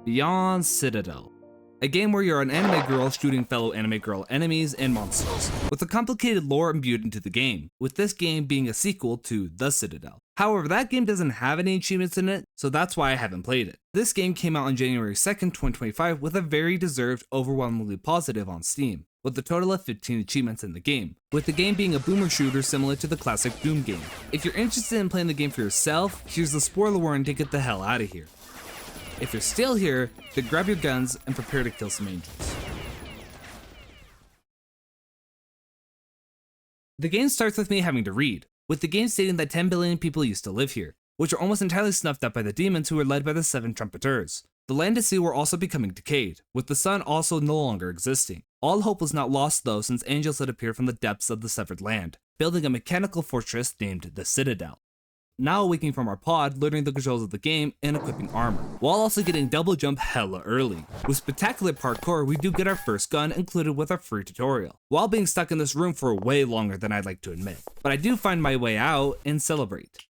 Beyond Citadel. A game where you're an anime girl shooting fellow anime girl enemies and monsters, with a complicated lore imbued into the game, with this game being a sequel to The Citadel. However, that game doesn't have any achievements in it, so that's why I haven't played it. This game came out on January 2nd, 2025 with a very deserved overwhelmingly positive on Steam, with a total of 15 achievements in the game, with the game being a boomer shooter similar to the classic Doom game. If you're interested in playing the game for yourself, here's the spoiler warning to get the hell out of here. If you're still here, then grab your guns and prepare to kill some angels. The game starts with me having to read, with the game stating that 10 billion people used to live here, which are almost entirely snuffed out by the demons who were led by the 7 trumpeters. The land and sea were also becoming decayed, with the sun also no longer existing. All hope was not lost though, since angels had appeared from the depths of the severed land, building a mechanical fortress named the Citadel. Now awaking from our pod, learning the controls of the game, and equipping armor, while also getting double jump hella early. With spectacular parkour, we do get our first gun included with our free tutorial, while being stuck in this room for way longer than I'd like to admit. But I do find my way out and celebrate.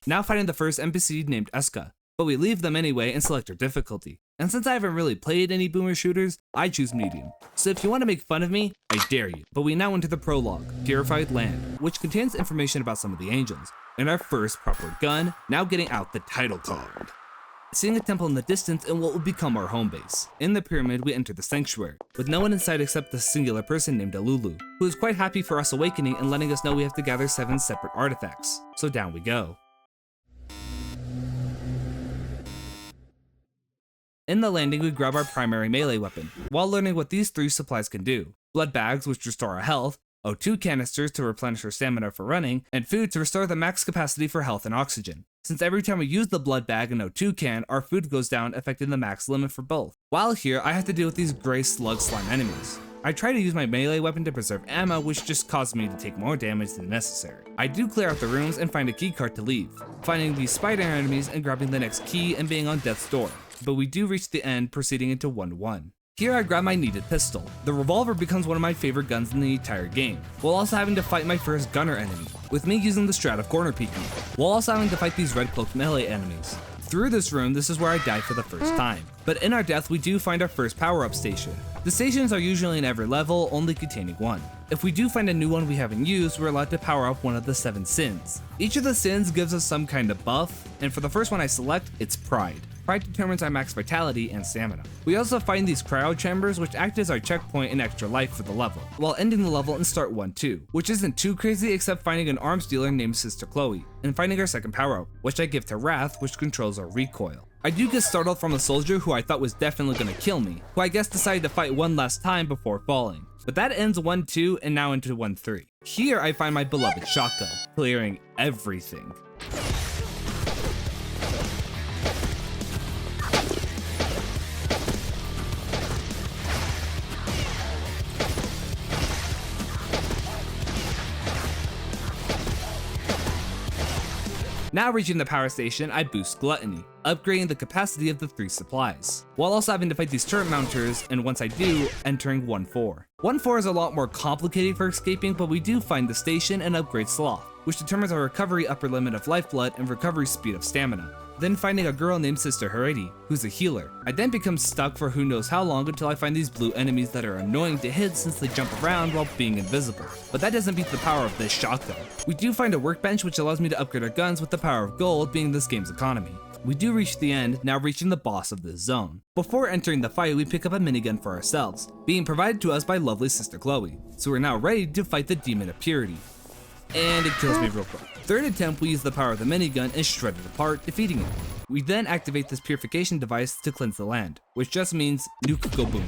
Now fighting the first NPC named Eska, but we leave them anyway and select our difficulty. And since I haven't really played any boomer shooters, I choose medium. So if you want to make fun of me, I dare you. But we now enter the prologue, Purified Land, which contains information about some of the angels, and our first proper gun, now getting out the title card. Seeing a temple in the distance and what will become our home base. In the pyramid, we enter the sanctuary, with no one inside except the singular person named Alulu, who is quite happy for us awakening and letting us know we have to gather 7 separate artifacts. So down we go. In the landing, we grab our primary melee weapon, while learning what these 3 supplies can do. Blood bags, which restore our health, O2 canisters to replenish our stamina for running, and food to restore the max capacity for health and oxygen. Since every time we use the blood bag and O2 can, our food goes down, affecting the max limit for both. While here, I have to deal with these gray slug slime enemies. I try to use my melee weapon to preserve ammo, which just caused me to take more damage than necessary. I do clear out the rooms and find a key card to leave, finding these spider enemies and grabbing the next key and being on death's door. But we do reach the end, proceeding into 1-1. Here I grab my needed pistol. The revolver becomes one of my favorite guns in the entire game, while also having to fight my first gunner enemy, with me using the strat of corner peeking, while also having to fight these red cloaked melee enemies. Through this room, this is where I die for the first time, but in our death we do find our first power-up station. The stations are usually in every level, only containing 1. If we do find a new one we haven't used, we're allowed to power up one of the 7 sins. Each of the sins gives us some kind of buff, and for the first one I select, it's Pride. Pride determines our max vitality and stamina. We also find these cryo chambers, which act as our checkpoint and extra life for the level, while ending the level and start 1-2, which isn't too crazy except finding an arms dealer named Sister Chloe, and finding our second power up, which I give to Wrath, which controls our recoil. I do get startled from a soldier who I thought was definitely gonna kill me, who I guess decided to fight one last time before falling. But that ends 1-2 and now into 1-3. Here I find my beloved shotgun, clearing everything. Now reaching the power station, I boost Gluttony, upgrading the capacity of the 3 supplies, while also having to fight these turret mounters, and once I do, entering 1-4. 1-4 is a lot more complicated for escaping, but we do find the station and upgrade Sloth, which determines our recovery upper limit of lifeblood and recovery speed of stamina. Then finding a girl named Sister Haredi, who's a healer. I then become stuck for who knows how long until I find these blue enemies that are annoying to hit since they jump around while being invisible. But that doesn't beat the power of this shotgun. We do find a workbench which allows me to upgrade our guns with the power of gold being this game's economy. We do reach the end, now reaching the boss of this zone. Before entering the fight, we pick up a minigun for ourselves, being provided to us by lovely Sister Chloe. So we're now ready to fight the Demon of Purity. And it kills me real quick. Third attempt, we use the power of the minigun and shred it apart, defeating it. We then activate this purification device to cleanse the land, which just means nuke go boom.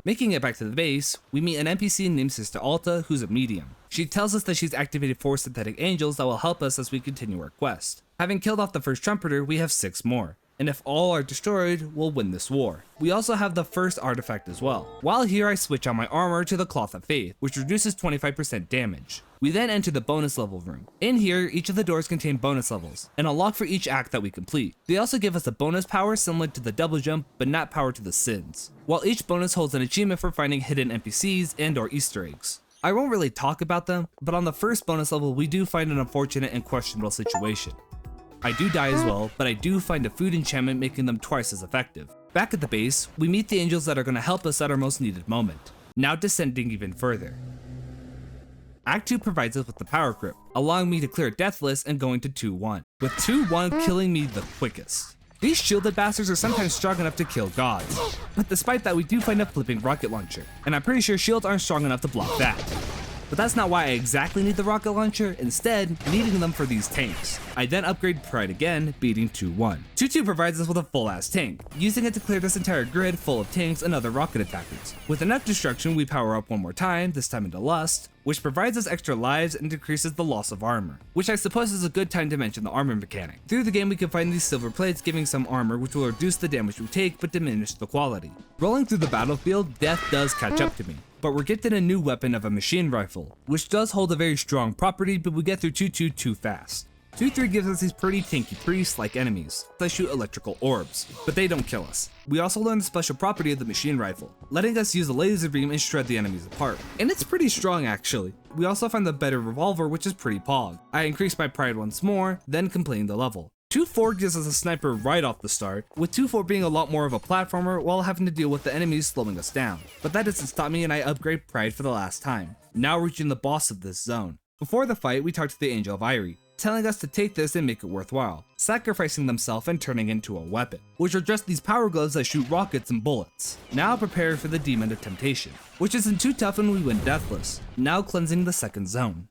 Making it back to the base, we meet an NPC named Sister Alta, who's a medium. She tells us that she's activated 4 synthetic angels that will help us as we continue our quest. Having killed off the first trumpeter, we have 6 more. And if all are destroyed, we'll win this war. We also have the first artifact as well. While here I switch out my armor to the Cloth of Faith, which reduces 25% damage. We then enter the bonus level room. In here, each of the doors contain bonus levels, and unlock for each act that we complete. They also give us a bonus power similar to the double jump, but not power to the sins. While each bonus holds an achievement for finding hidden NPCs and or Easter eggs. I won't really talk about them, but on the first bonus level we do find an unfortunate and questionable situation. I do die as well, but I do find a food enchantment making them twice as effective. Back at the base, we meet the angels that are going to help us at our most needed moment. Now descending even further. Act 2 provides us with the power grip, allowing me to clear Deathless and going to 2-1, with 2-1 killing me the quickest. These shielded bastards are sometimes strong enough to kill gods, but despite that we do find a flipping rocket launcher, and I'm pretty sure shields aren't strong enough to block that. But that's not why I exactly need the rocket launcher, instead needing them for these tanks. I then upgrade Pride again, beating 2-1. 2-2 provides us with a full ass tank, using it to clear this entire grid full of tanks and other rocket attackers. With enough destruction we power up one more time, this time into Lust, which provides us extra lives and decreases the loss of armor, which I suppose is a good time to mention the armor mechanic. Through the game we can find these silver plates giving some armor which will reduce the damage we take but diminish the quality. Rolling through the battlefield, death does catch up to me, but we're gifted a new weapon of a machine rifle, which does hold a very strong property, but we get through 2-2 too fast. 2-3 gives us these pretty tanky priest-like enemies that shoot electrical orbs, but they don't kill us. We also learn the special property of the machine rifle, letting us use a laser beam and shred the enemies apart. And it's pretty strong actually. We also find the better revolver, which is pretty pog. I increase my pride once more, then completing the level. 2-4 gives us a sniper right off the start, with 2-4 being a lot more of a platformer while having to deal with the enemies slowing us down. But that doesn't stop me and I upgrade Pride for the last time, now reaching the boss of this zone. Before the fight, we talk to the Angel of Irie, telling us to take this and make it worthwhile, sacrificing themselves and turning into a weapon, which are just these power gloves that shoot rockets and bullets. Now prepare for the Demon of Temptation, which isn't too tough when we win Deathless, now cleansing the second zone.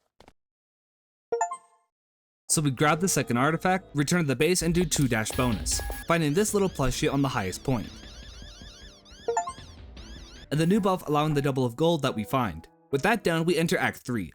So we grab the second artifact, return to the base and do 2- bonus, finding this little plushie on the highest point. And the new buff allowing the double of gold that we find. With that done, we enter Act 3.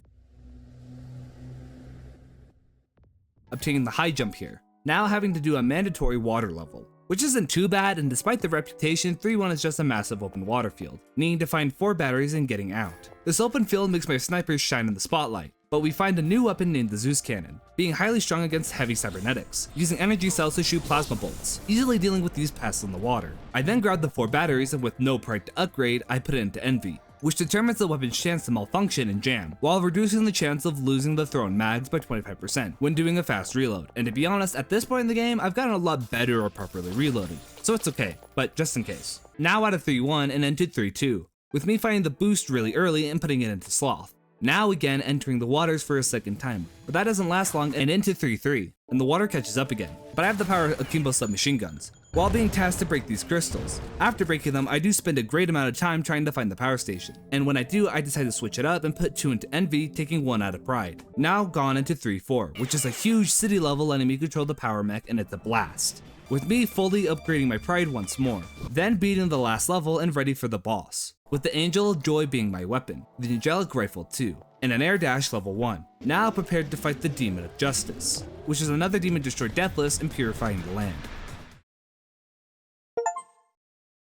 Obtaining the high jump here, now having to do a mandatory water level, which isn't too bad, and despite the reputation, 3-1 is just a massive open water field, needing to find 4 batteries and getting out. This open field makes my snipers shine in the spotlight, but we find a new weapon named the Zeus Cannon, being highly strong against heavy cybernetics, using energy cells to shoot plasma bolts, easily dealing with these pests in the water. I then grab the 4 batteries and with no pride to upgrade, I put it into Envy, which determines the weapon's chance to malfunction and jam, while reducing the chance of losing the thrown mags by 25% when doing a fast reload. And to be honest, at this point in the game, I've gotten a lot better at properly reloading, so it's okay, but just in case. Now out of 3-1 and into 3-2, with me finding the boost really early and putting it into Sloth. Now again entering the waters for a second time, but that doesn't last long and into 3-3, and the water catches up again, but I have the power of Akimbo submachine guns, while being tasked to break these crystals. After breaking them, I do spend a great amount of time trying to find the power station, and when I do, I decide to switch it up and put 2 into Envy, taking 1 out of Pride. Now gone into 3-4, which is a huge city level letting me control the power mech, and it's a blast, with me fully upgrading my Pride once more, then beating the last level and ready for the boss, with the Angel of Joy being my weapon, the Angelic Rifle 2, and an Air Dash level 1, now prepared to fight the Demon of Justice, which is another demon destroyed Deathless and purifying the land.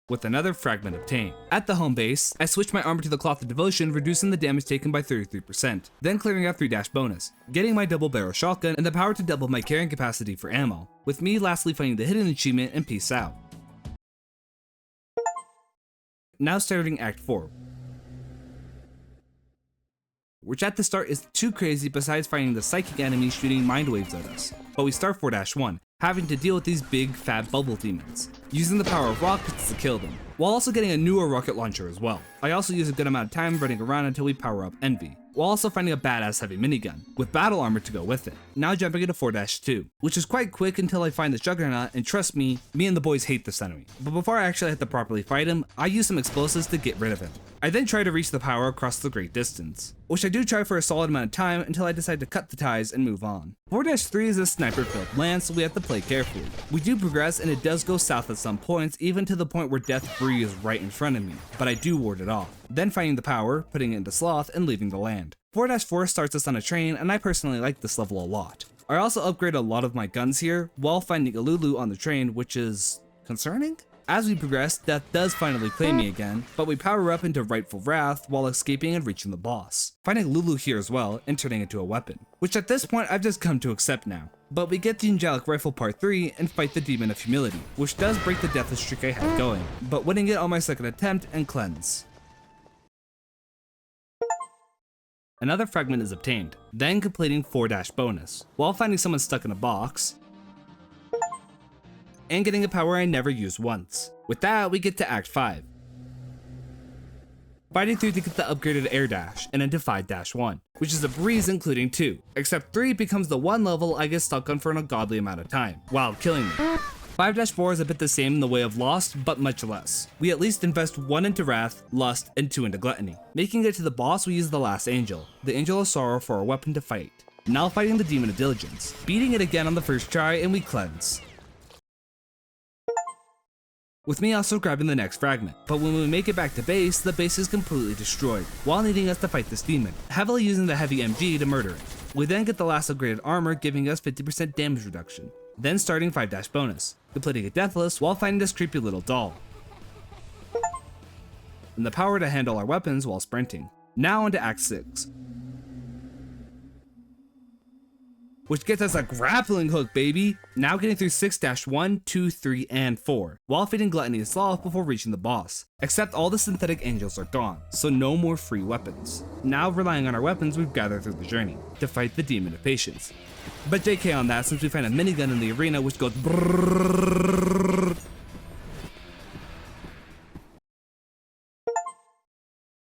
With another fragment obtained. At the home base, I switch my armor to the Cloth of Devotion, reducing the damage taken by 33%, then clearing out 3- bonus, getting my double barrel shotgun and the power to double my carrying capacity for ammo, with me lastly finding the hidden achievement and peace out. Now starting Act 4, which at the start is too crazy besides finding the psychic enemies shooting mind waves at us, but we start 4-1, having to deal with these big fat bubble demons, using the power of rockets to kill them, while also getting a newer rocket launcher as well. I also use a good amount of time running around until we power up Envy, while also finding a badass heavy minigun, with battle armor to go with it. Now jumping into 4-2, which is quite quick until I find the Juggernaut, and trust me and the boys hate this enemy. But before I actually have to properly fight him, I use some explosives to get rid of him. I then try to reach the power across the great distance, which I do try for a solid amount of time until I decide to cut the ties and move on. 4-3 is a sniper-filled land, so we have to play carefully. We do progress and it does go south at some points, even to the point where Death Free is right in front of me, but I do ward it off. Then finding the power, putting it into Sloth, and leaving the land. 4-4 starts us on a train, and I personally like this level a lot. I also upgrade a lot of my guns here, while finding a Lulu on the train, which is concerning? As we progress, Death does finally claim me again, but we power up into Rightful Wrath while escaping and reaching the boss, finding Lulu here as well and turning it into a weapon, which at this point I've just come to accept now. But we get the Angelic Rifle Part 3 and fight the Demon of Humility, which does break the deathless streak I had going, but winning it on my second attempt and cleanse. Another fragment is obtained, then completing 4- bonus, while finding someone stuck in a box, and getting a power I never used once. With that, we get to Act 5. Fighting through to get the upgraded air dash and into 5-1, which is a breeze including 2, except 3 becomes the one level I get stuck on for an ungodly amount of time, while killing me. 5-4 is a bit the same in the way of Lost, but much less. We at least invest 1 into Wrath, Lust, and 2 into Gluttony. Making it to the boss, we use the last angel, the Angel of Sorrow, for our weapon to fight. Now fighting the Demon of Diligence, beating it again on the first try, and we cleanse. With me also grabbing the next fragment, but when we make it back to base, the base is completely destroyed, while needing us to fight this demon, heavily using the heavy MG to murder it. We then get the last upgraded armor, giving us 50% damage reduction. Then starting 5- bonus, completing a deathless while finding this creepy little doll. And the power to handle our weapons while sprinting. Now into Act 6. Which gets us a grappling hook, baby! Now getting through 6-1, 2, 3, and 4, while feeding Gluttony and Sloth before reaching the boss. Except all the synthetic angels are gone, so no more free weapons. Now relying on our weapons we've gathered through the journey, to fight the Demon of Patience. But JK on that, since we find a minigun in the arena which goes brrrr.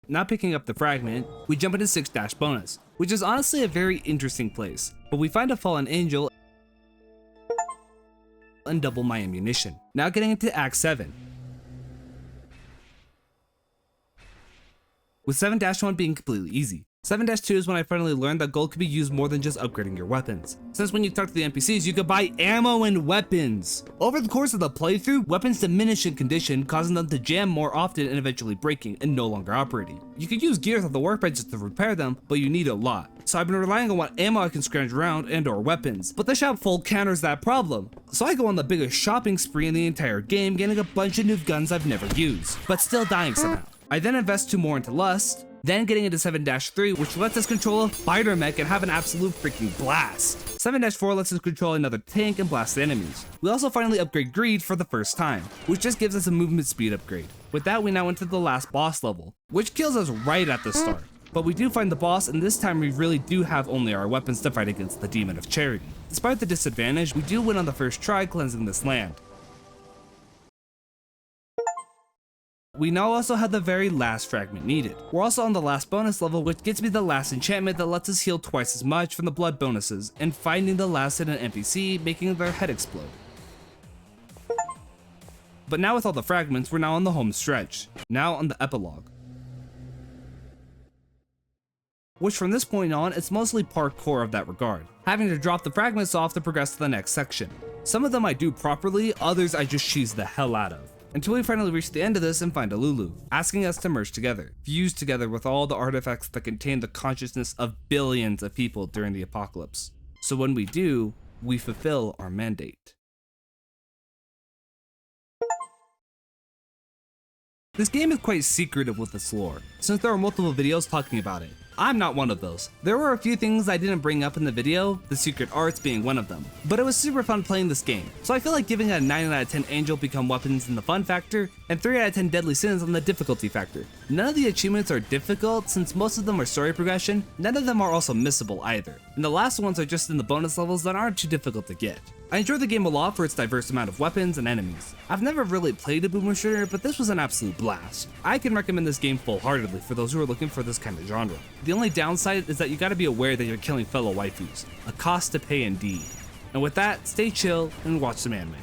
Now picking up the fragment, we jump into 6- bonus, which is honestly a very interesting place, but we find a fallen angel and double my ammunition. Now getting into Act 7. With 7-1 being completely easy. 7-2 is when I finally learned that gold could be used more than just upgrading your weapons, since when you talk to the NPCs you could buy ammo and weapons. Over the course of the playthrough, weapons diminish in condition, causing them to jam more often and eventually breaking and no longer operating. You could use gears on the workbenches to repair them, but you need a lot. So I've been relying on what ammo I can scrounge around and or weapons, but the shop full counters that problem. So I go on the biggest shopping spree in the entire game, getting a bunch of new guns I've never used, but still dying somehow. I then invest 2 more into Lust, then getting into 7-3, which lets us control a fighter mech and have an absolute freaking blast. 7-4 lets us control another tank and blast enemies. We also finally upgrade Greed for the first time, which just gives us a movement speed upgrade. With that, we now enter the last boss level, which kills us right at the start. But we do find the boss, and this time we really do have only our weapons to fight against the Demon of Charity. Despite the disadvantage, we do win on the first try cleansing this land. We now also have the very last fragment needed. We're also on the last bonus level, which gets me the last enchantment that lets us heal twice as much from the blood bonuses, and finding the last hidden NPC, making their head explode. But now with all the fragments, we're now on the home stretch. Now on the epilogue. Which from this point on, it's mostly parkour of that regard, having to drop the fragments off to progress to the next section. Some of them I do properly, others I just cheese the hell out of. Until we finally reach the end of this and find a Lulu, asking us to merge together, fuse together with all the artifacts that contain the consciousness of billions of people during the apocalypse. So when we do, we fulfill our mandate. This game is quite secretive with its lore, since there are multiple videos talking about it. I'm not one of those. There were a few things I didn't bring up in the video, the secret arts being one of them, but it was super fun playing this game, so I feel like giving it a 9 out of 10 angel become weapons in the fun factor, and 3 out of 10 deadly sins on the difficulty factor. None of the achievements are difficult, since most of them are story progression, none of them are also missable either, and the last ones are just in the bonus levels that aren't too difficult to get. I enjoy the game a lot for its diverse amount of weapons and enemies. I've never really played a boomer shooter, but this was an absolute blast. I can recommend this game full-heartedly for those who are looking for this kind of genre. The only downside is that you gotta be aware that you're killing fellow waifus, a cost to pay indeed. And with that, stay chill and watch some anime.